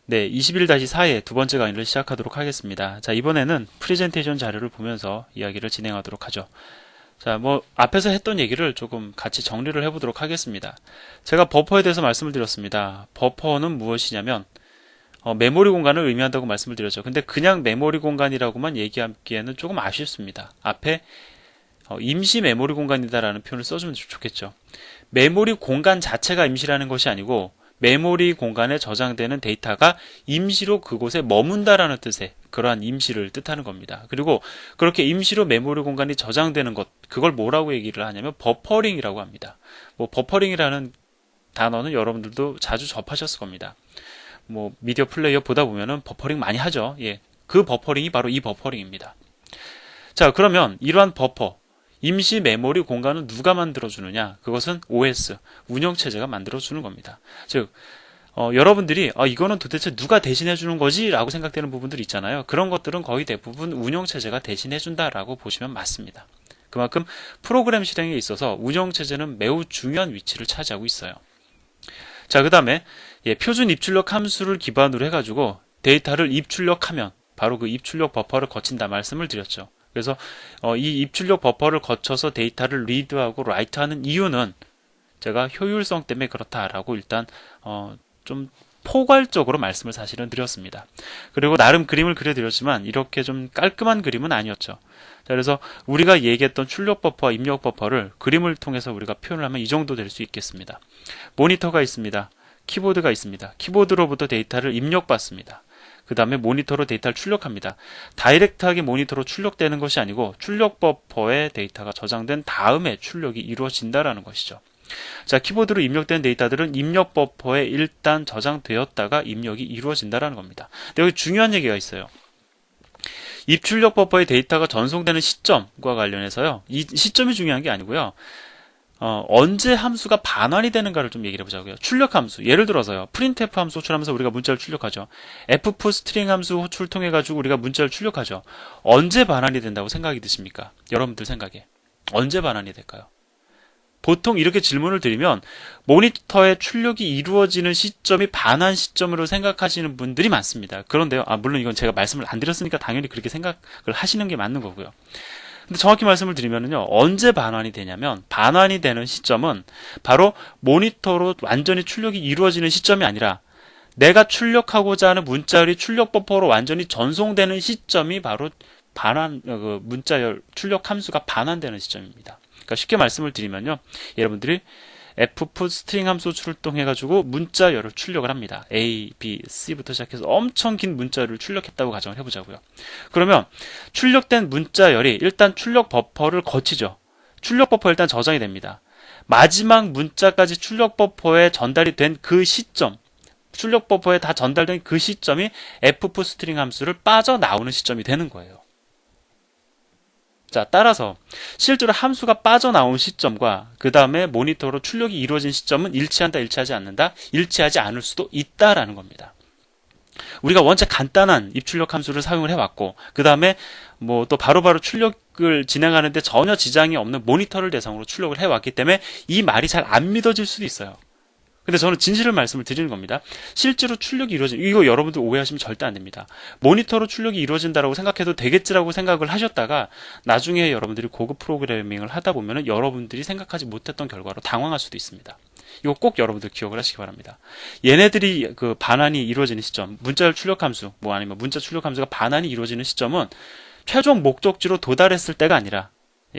네, 21-4의 두 번째 강의를 시작하도록 하겠습니다. 자, 이번에는 프레젠테이션 자료를 보면서 이야기를 진행하도록 하죠. 자, 앞에서 했던 얘기를 조금 같이 정리를 해보도록 하겠습니다. 제가 버퍼에 대해서 말씀을 드렸습니다. 버퍼는 무엇이냐면, 메모리 공간을 의미한다고 말씀을 드렸죠. 근데 그냥 메모리 공간이라고만 얘기하기에는 조금 아쉽습니다. 앞에 임시 메모리 공간이다라는 표현을 써주면 좋겠죠. 메모리 공간 자체가 임시라는 것이 아니고, 메모리 공간에 저장되는 데이터가 임시로 그곳에 머문다라는 뜻의 그러한 임시를 뜻하는 겁니다. 그리고 그렇게 임시로 메모리 공간이 저장되는 것, 그걸 뭐라고 얘기를 하냐면 버퍼링이라고 합니다. 버퍼링이라는 단어는 여러분들도 자주 접하셨을 겁니다. 미디어 플레이어 보다 보면은 버퍼링 많이 하죠. 예. 그 버퍼링이 바로 이 버퍼링입니다. 자, 그러면 이러한 버퍼, 임시 메모리 공간은 누가 만들어주느냐? 그것은 OS, 운영체제가 만들어주는 겁니다. 즉, 여러분들이 이거는 도대체 누가 대신해주는 거지? 라고 생각되는 부분들이 있잖아요. 그런 것들은 거의 대부분 운영체제가 대신해준다라고 보시면 맞습니다. 그만큼 프로그램 실행에 있어서 운영체제는 매우 중요한 위치를 차지하고 있어요. 자, 그 다음에 표준 입출력 함수를 기반으로 해가지고 데이터를 입출력하면 바로 그 입출력 버퍼를 거친다 말씀을 드렸죠. 그래서 이 입출력 버퍼를 거쳐서 데이터를 리드하고 라이트하는 이유는 제가 효율성 때문에 그렇다라고 일단 좀 포괄적으로 말씀을 사실은 드렸습니다. 그리고 나름 그림을 그려드렸지만 이렇게 좀 깔끔한 그림은 아니었죠. 자, 그래서 우리가 얘기했던 출력 버퍼와 입력 버퍼를 그림을 통해서 우리가 표현을 하면 이 정도 될 수 있겠습니다. 모니터가 있습니다. 키보드가 있습니다. 키보드로부터 데이터를 입력받습니다. 그 다음에 모니터로 데이터를 출력합니다. 다이렉트하게 모니터로 출력되는 것이 아니고 출력 버퍼에 데이터가 저장된 다음에 출력이 이루어진다라는 것이죠. 자, 키보드로 입력된 데이터들은 입력 버퍼에 일단 저장되었다가 입력이 이루어진다라는 겁니다. 근데 여기 중요한 얘기가 있어요. 입출력 버퍼에 데이터가 전송되는 시점과 관련해서요. 이 시점이 중요한 게 아니고요. 언제 함수가 반환이 되는가를 좀 얘기를 해보자고요. 출력 함수. 예를 들어서요. printf 함수 호출하면서 우리가 문자를 출력하죠. fp 스트링 함수 호출 통해가지고 우리가 문자를 출력하죠. 언제 반환이 된다고 생각이 드십니까? 여러분들 생각에. 언제 반환이 될까요? 보통 이렇게 질문을 드리면 모니터에 출력이 이루어지는 시점이 반환 시점으로 생각하시는 분들이 많습니다. 그런데요. 물론 이건 제가 말씀을 안 드렸으니까 당연히 그렇게 생각을 하시는 게 맞는 거고요. 근데 정확히 말씀을 드리면요. 언제 반환이 되냐면 반환이 되는 시점은 바로 모니터로 완전히 출력이 이루어지는 시점이 아니라 내가 출력하고자 하는 문자열이 출력 버퍼로 완전히 전송되는 시점이 바로 문자열 출력 함수가 반환되는 시점입니다. 그러니까 쉽게 말씀을 드리면요. 여러분들이 fp 스트링 함수 출동해가지고 문자열을 출력을 합니다. A, B, C부터 시작해서 엄청 긴 문자열을 출력했다고 가정을 해보자고요. 그러면 출력된 문자열이 일단 출력 버퍼를 거치죠. 출력 버퍼에 일단 저장이 됩니다. 마지막 문자까지 출력 버퍼에 전달이 된 그 시점, 출력 버퍼에 다 전달된 그 시점이 fp 스트링 함수를 빠져나오는 시점이 되는 거예요. 자, 따라서 실제로 함수가 빠져나온 시점과 그 다음에 모니터로 출력이 이루어진 시점은 일치한다, 일치하지 않는다, 일치하지 않을 수도 있다라는 겁니다. 우리가 원체 간단한 입출력 함수를 사용을 해왔고 그 다음에 또 바로바로 출력을 진행하는데 전혀 지장이 없는 모니터를 대상으로 출력을 해왔기 때문에 이 말이 잘 안 믿어질 수도 있어요. 근데 저는 진실을 말씀을 드리는 겁니다. 실제로 출력이 이거 여러분들 오해하시면 절대 안 됩니다. 모니터로 출력이 이루어진다라고 생각해도 되겠지라고 생각을 하셨다가 나중에 여러분들이 고급 프로그래밍을 하다 보면은 여러분들이 생각하지 못했던 결과로 당황할 수도 있습니다. 이거 꼭 여러분들 기억을 하시기 바랍니다. 얘네들이 그 반환이 이루어지는 시점, 문자열 출력 함수, 아니면 문자 출력 함수가 반환이 이루어지는 시점은 최종 목적지로 도달했을 때가 아니라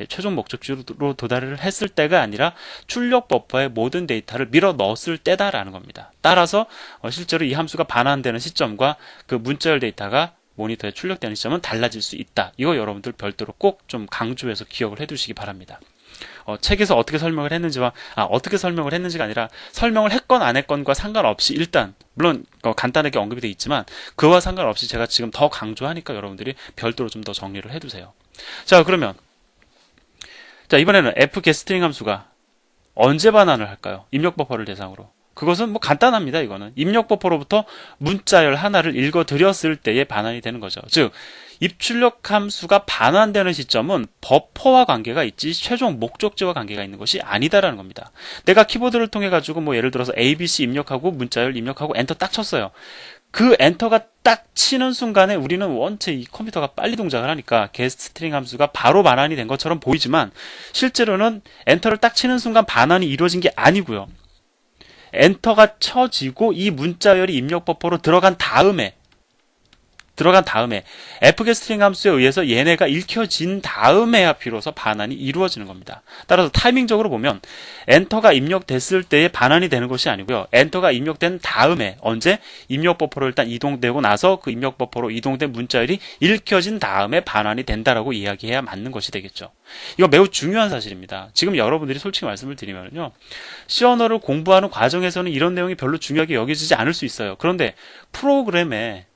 최종 목적지로 도달을 했을 때가 아니라 출력 버퍼에 모든 데이터를 밀어 넣었을 때다라는 겁니다. 따라서 실제로 이 함수가 반환되는 시점과 그 문자열 데이터가 모니터에 출력되는 시점은 달라질 수 있다. 이거 여러분들 별도로 꼭 좀 강조해서 기억을 해두시기 바랍니다. 책에서 어떻게 설명을 했는지와 어떻게 설명을 했는지가 아니라 설명을 했건 안 했건과 상관없이 일단 물론 간단하게 언급이 되어 있지만 그와 상관없이 제가 지금 더 강조하니까 여러분들이 별도로 좀 더 정리를 해두세요. 자, 그러면 이번에는 fgetString 함수가 언제 반환을 할까요? 입력 버퍼를 대상으로. 그것은 간단합니다. 이거는 입력 버퍼로부터 문자열 하나를 읽어드렸을 때에 반환이 되는 거죠. 즉 입출력 함수가 반환되는 시점은 버퍼와 관계가 있지 최종 목적지와 관계가 있는 것이 아니다라는 겁니다. 내가 키보드를 통해 가지고 예를 들어서 ABC 입력하고 문자열 입력하고 엔터 딱 쳤어요. 그 엔터가 딱 치는 순간에 우리는 원체 이 컴퓨터가 빨리 동작을 하니까 게스트 스트링 함수가 바로 반환이 된 것처럼 보이지만 실제로는 엔터를 딱 치는 순간 반환이 이루어진 게 아니고요. 엔터가 쳐지고 이 문자열이 입력 버퍼로 들어간 다음에 fget 스트링 함수에 의해서 얘네가 읽혀진 다음에야 비로소 반환이 이루어지는 겁니다. 따라서 타이밍적으로 보면 엔터가 입력됐을 때에 반환이 되는 것이 아니고요. 엔터가 입력된 다음에 언제 입력 버퍼로 일단 이동되고 나서 그 입력 버퍼로 이동된 문자열이 읽혀진 다음에 반환이 된다라고 이야기해야 맞는 것이 되겠죠. 이거 매우 중요한 사실입니다. 지금 여러분들이 솔직히 말씀을 드리면요. C 언어를 공부하는 과정에서는 이런 내용이 별로 중요하게 여겨지지 않을 수 있어요. 그런데 프로그램에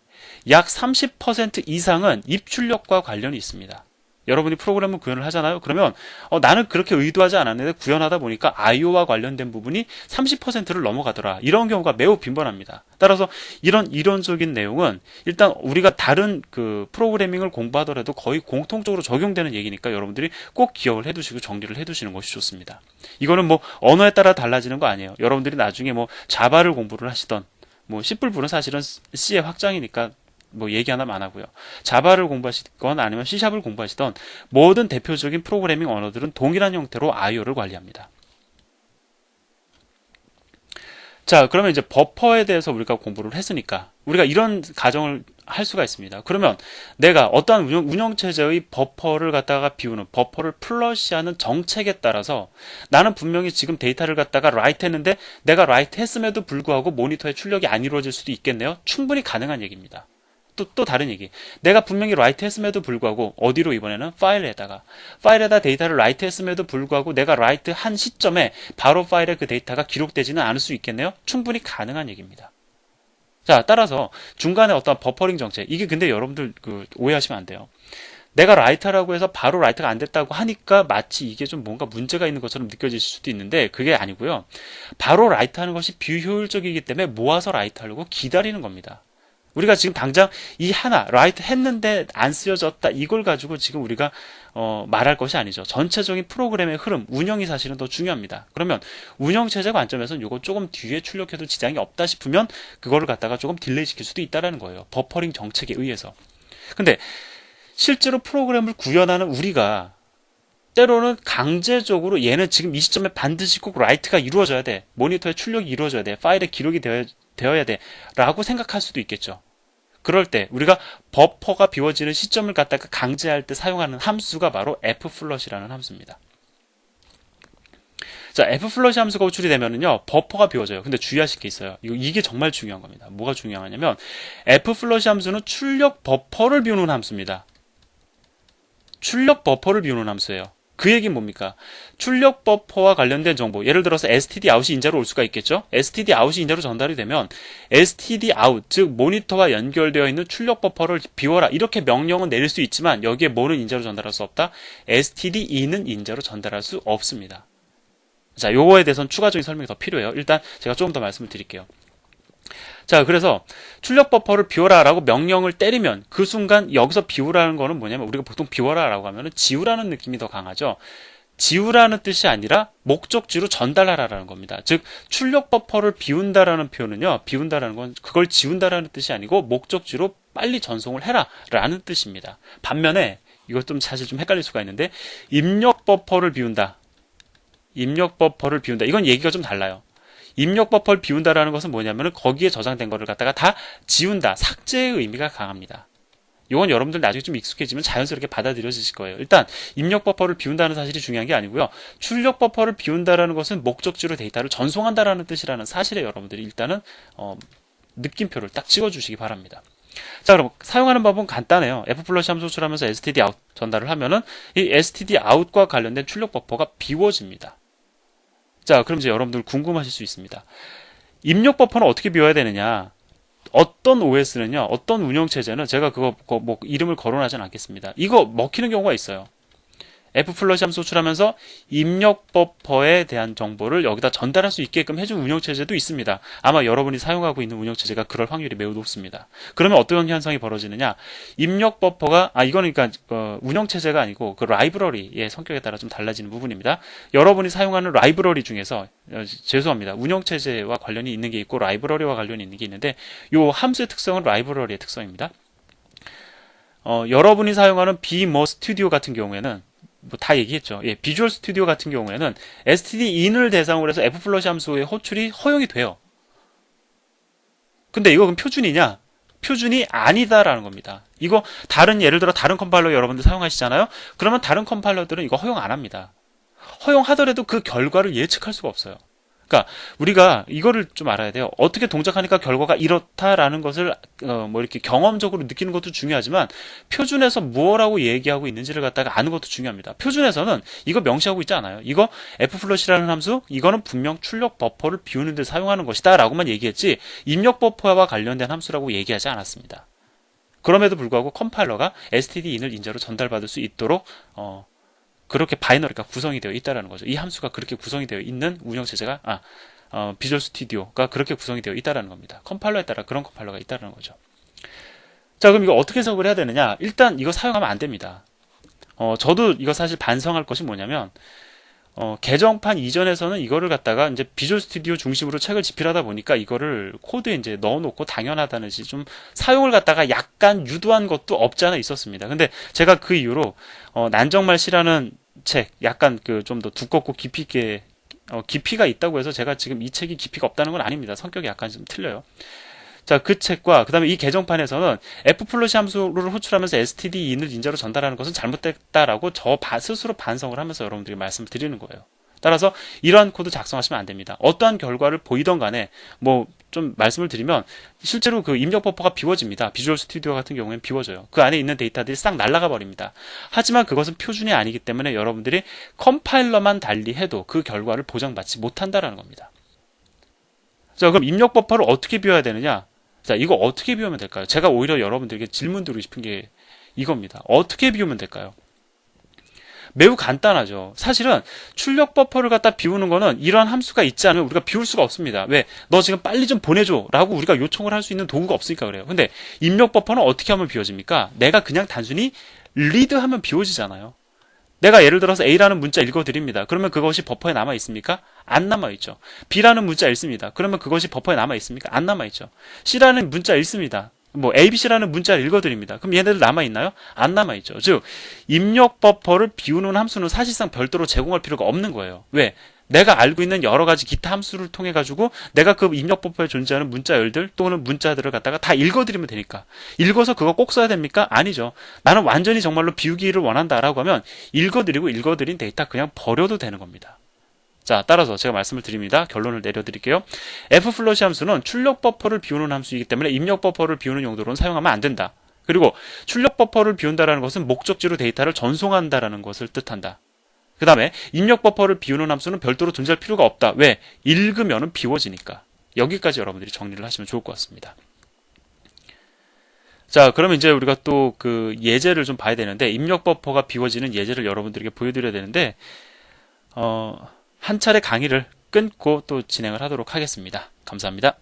약 30% 이상은 입출력과 관련이 있습니다. 여러분이 프로그램을 구현을 하잖아요. 그러면 나는 그렇게 의도하지 않았는데 구현하다 보니까 IO와 관련된 부분이 30%를 넘어가더라. 이런 경우가 매우 빈번합니다. 따라서 이런 이론적인 내용은 일단 우리가 다른 그 프로그래밍을 공부하더라도 거의 공통적으로 적용되는 얘기니까 여러분들이 꼭 기억을 해두시고 정리를 해두시는 것이 좋습니다. 이거는 뭐 언어에 따라 달라지는 거 아니에요. 여러분들이 나중에 뭐 자바를 공부를 하시던 뭐 C++는 사실은 C의 확장이니까 뭐 얘기 하나만 안 하고요. 자바를 공부하시건 아니면 C샵을 공부하시던 모든 대표적인 프로그래밍 언어들은 동일한 형태로 IO를 관리합니다. 자, 그러면 이제 버퍼에 대해서 우리가 공부를 했으니까 우리가 이런 가정을 할 수가 있습니다. 그러면 내가 어떠한 운영체제의 버퍼를 갖다가 비우는 버퍼를 플러시하는 정책에 따라서 나는 분명히 지금 데이터를 갖다가 라이트 했는데 내가 라이트 했음에도 불구하고 모니터에 출력이 안 이루어질 수도 있겠네요. 충분히 가능한 얘기입니다. 또 다른 얘기. 내가 분명히 라이트 했음에도 불구하고 어디로 이번에는 파일에다 데이터를 라이트 했음에도 불구하고 내가 라이트 한 시점에 바로 파일에 그 데이터가 기록되지는 않을 수 있겠네요. 충분히 가능한 얘기입니다. 자, 따라서 중간에 어떤 버퍼링 정책. 이게 근데 여러분들 오해하시면 안 돼요. 내가 라이트라고 해서 바로 라이트가 안 됐다고 하니까 마치 이게 좀 뭔가 문제가 있는 것처럼 느껴질 수도 있는데 그게 아니고요. 바로 라이트 하는 것이 비효율적이기 때문에 모아서 라이트 하려고 기다리는 겁니다. 우리가 지금 당장 이 하나 라이트 했는데 안 쓰여졌다 이걸 가지고 지금 우리가 말할 것이 아니죠. 전체적인 프로그램의 흐름, 운영이 사실은 더 중요합니다. 그러면 운영체제 관점에서는 이거 조금 뒤에 출력해도 지장이 없다 싶으면 그거를 갖다가 조금 딜레이 시킬 수도 있다는 거예요. 버퍼링 정책에 의해서. 근데 실제로 프로그램을 구현하는 우리가 때로는 강제적으로 얘는 지금 이 시점에 반드시 꼭 라이트가 이루어져야 돼. 모니터에 출력이 이루어져야 돼. 파일에 기록이 되어야 돼. 라고 생각할 수도 있겠죠. 그럴 때 우리가 버퍼가 비워지는 시점을 갖다가 강제할 때 사용하는 함수가 바로 flush라는 함수입니다. 자, flush 함수가 호출이 되면은요, 버퍼가 비워져요. 근데 주의하실 게 있어요. 이게 정말 중요한 겁니다. 뭐가 중요하냐면 flush 함수는 출력 버퍼를 비우는 함수입니다. 출력 버퍼를 비우는 함수예요. 그 얘기는 뭡니까? 출력 버퍼와 관련된 정보, 예를 들어서 std out이 인자로 올 수가 있겠죠? std out이 인자로 전달이 되면 std out, 즉 모니터와 연결되어 있는 출력 버퍼를 비워라 이렇게 명령은 내릴 수 있지만 여기에 뭐는 인자로 전달할 수 없다? stdin은 인자로 전달할 수 없습니다. 자, 요거에 대해서는 추가적인 설명이 더 필요해요. 일단 제가 조금 더 말씀을 드릴게요. 자, 그래서 출력 버퍼를 비워라 라고 명령을 때리면 그 순간 여기서 비우라는 거는 뭐냐면 우리가 보통 비워라 라고 하면은 지우라는 느낌이 더 강하죠. 지우라는 뜻이 아니라 목적지로 전달하라라는 겁니다. 즉 출력 버퍼를 비운다라는 표현은요. 비운다라는 건 그걸 지운다라는 뜻이 아니고 목적지로 빨리 전송을 해라 라는 뜻입니다. 반면에 이것 좀 사실 좀 헷갈릴 수가 있는데 입력 버퍼를 비운다. 이건 얘기가 좀 달라요. 입력 버퍼를 비운다라는 것은 뭐냐면은 거기에 저장된 거를 갖다가 다 지운다, 삭제의 의미가 강합니다. 이건 여러분들 나중에 좀 익숙해지면 자연스럽게 받아들여지실 거예요. 일단 입력 버퍼를 비운다는 사실이 중요한 게 아니고요. 출력 버퍼를 비운다라는 것은 목적지로 데이터를 전송한다라는 뜻이라는 사실에 여러분들이 일단은 느낌표를 딱 찍어주시기 바랍니다. 자, 그럼 사용하는 법은 간단해요. flush 함수 호출하면서 std out 전달을 하면은 이 std out과 관련된 출력 버퍼가 비워집니다. 자, 그럼 이제 여러분들 궁금하실 수 있습니다. 입력 버퍼는 어떻게 비워야 되느냐? 어떤 OS는요, 어떤 운영체제는 제가 그거 뭐 이름을 거론하진 않겠습니다. 이거 먹히는 경우가 있어요. f플러시 함수 호출하면서 입력 버퍼에 대한 정보를 여기다 전달할 수 있게끔 해준 운영체제도 있습니다. 아마 여러분이 사용하고 있는 운영체제가 그럴 확률이 매우 높습니다. 그러면 어떤 현상이 벌어지느냐? 입력 버퍼가 이거는 그러니까 운영체제가 아니고 그 라이브러리의 성격에 따라 좀 달라지는 부분입니다. 여러분이 사용하는 라이브러리 중에서 죄송합니다. 운영체제와 관련이 있는 게 있고 라이브러리와 관련이 있는 게 있는데 요 함수의 특성은 라이브러리의 특성입니다. 여러분이 사용하는 비머 스튜디오 같은 경우에는 뭐 다 얘기했죠. 예, 비주얼 스튜디오 같은 경우에는 stdin을 대상으로 해서 f플러시 함수의 호출이 허용이 돼요. 근데 이거 그럼 표준이냐? 표준이 아니다라는 겁니다. 이거 예를 들어 다른 컴파일러 여러분들 사용하시잖아요. 그러면 다른 컴파일러들은 이거 허용 안 합니다. 허용하더라도 그 결과를 예측할 수가 없어요. 그러니까 우리가 이거를 좀 알아야 돼요. 어떻게 동작하니까 결과가 이렇다라는 것을 뭐 이렇게 경험적으로 느끼는 것도 중요하지만 표준에서 무엇라고 얘기하고 있는지를 갖다가 아는 것도 중요합니다. 표준에서는 이거 명시하고 있지 않아요. 이거 f플러시라는 함수, 이거는 분명 출력 버퍼를 비우는 데 사용하는 것이다 라고만 얘기했지 입력 버퍼와 관련된 함수라고 얘기하지 않았습니다. 그럼에도 불구하고 컴파일러가 stdin을 인자로 전달받을 수 있도록 그렇게 바이너리가 구성이 되어 있다라는 거죠. 이 함수가 그렇게 구성이 되어 있는 운영체제가 비주얼 스튜디오가 그렇게 구성이 되어 있다라는 겁니다. 컴파일러에 따라 그런 컴파일러가 있다라는 거죠. 자, 그럼 이거 어떻게 해석을 해야 되느냐? 일단 이거 사용하면 안 됩니다. 저도 이거 사실 반성할 것이 뭐냐면 개정판 이전에서는 이거를 갖다가 이제 비주얼 스튜디오 중심으로 책을 집필하다 보니까 이거를 코드에 이제 넣어놓고 당연하다는 시 좀 사용을 갖다가 약간 유도한 것도 없지 않아 있었습니다. 근데 제가 그 이후로 난정말씨라는 책, 약간 그 좀 더 두껍고 깊이 있게 깊이가 있다고 해서 제가 지금 이 책이 깊이가 없다는 건 아닙니다. 성격이 약간 좀 틀려요. 자, 그 책과 그 다음에 이 개정판에서는 f플러시 함수를 호출하면서 stdin을 인자로 전달하는 것은 잘못됐다라고 스스로 반성을 하면서 여러분들에게 말씀을 드리는 거예요. 따라서 이러한 코드 작성하시면 안 됩니다. 어떠한 결과를 보이던 간에 뭐 좀 말씀을 드리면 실제로 그 입력 버퍼가 비워집니다. 비주얼 스튜디오 같은 경우에는 비워져요. 그 안에 있는 데이터들이 싹 날아가 버립니다. 하지만 그것은 표준이 아니기 때문에 여러분들이 컴파일러만 달리해도 그 결과를 보장받지 못한다라는 겁니다. 자, 그럼 입력 버퍼를 어떻게 비워야 되느냐? 자, 이거 어떻게 비우면 될까요? 제가 오히려 여러분들에게 질문 드리고 싶은 게 이겁니다. 어떻게 비우면 될까요? 매우 간단하죠. 사실은 출력 버퍼를 갖다 비우는 거는 이러한 함수가 있지 않으면 우리가 비울 수가 없습니다. 왜? 너 지금 빨리 좀 보내줘 라고 우리가 요청을 할 수 있는 도구가 없으니까 그래요. 근데 입력 버퍼는 어떻게 하면 비워집니까? 내가 그냥 단순히 리드하면 비워지잖아요. 내가 예를 들어서 A라는 문자 읽어드립니다. 그러면 그것이 버퍼에 남아있습니까? 안 남아있죠. B라는 문자 읽습니다. 그러면 그것이 버퍼에 남아있습니까? 안 남아있죠. C라는 문자 읽습니다. 뭐 ABC라는 문자를 읽어드립니다. 그럼 얘네들 남아있나요? 안 남아있죠. 즉 입력 버퍼를 비우는 함수는 사실상 별도로 제공할 필요가 없는 거예요. 왜? 내가 알고 있는 여러 가지 기타 함수를 통해 가지고 내가 그 입력 버퍼에 존재하는 문자열들 또는 문자들을 갖다가 다 읽어드리면 되니까. 읽어서 그거 꼭 써야 됩니까? 아니죠. 나는 완전히 정말로 비우기를 원한다라고 하면 읽어드린 데이터 그냥 버려도 되는 겁니다. 자, 따라서 제가 말씀을 드립니다. 결론을 내려드릴게요. f플러시 함수는 출력 버퍼를 비우는 함수이기 때문에 입력 버퍼를 비우는 용도로는 사용하면 안 된다. 그리고 출력 버퍼를 비운다라는 것은 목적지로 데이터를 전송한다라는 것을 뜻한다. 그 다음에 입력 버퍼를 비우는 함수는 별도로 존재할 필요가 없다. 왜? 읽으면은 비워지니까. 여기까지 여러분들이 정리를 하시면 좋을 것 같습니다. 자, 그러면 이제 우리가 또 그 예제를 좀 봐야 되는데 입력 버퍼가 비워지는 예제를 여러분들에게 보여드려야 되는데 한 차례 강의를 끊고 또 진행을 하도록 하겠습니다. 감사합니다.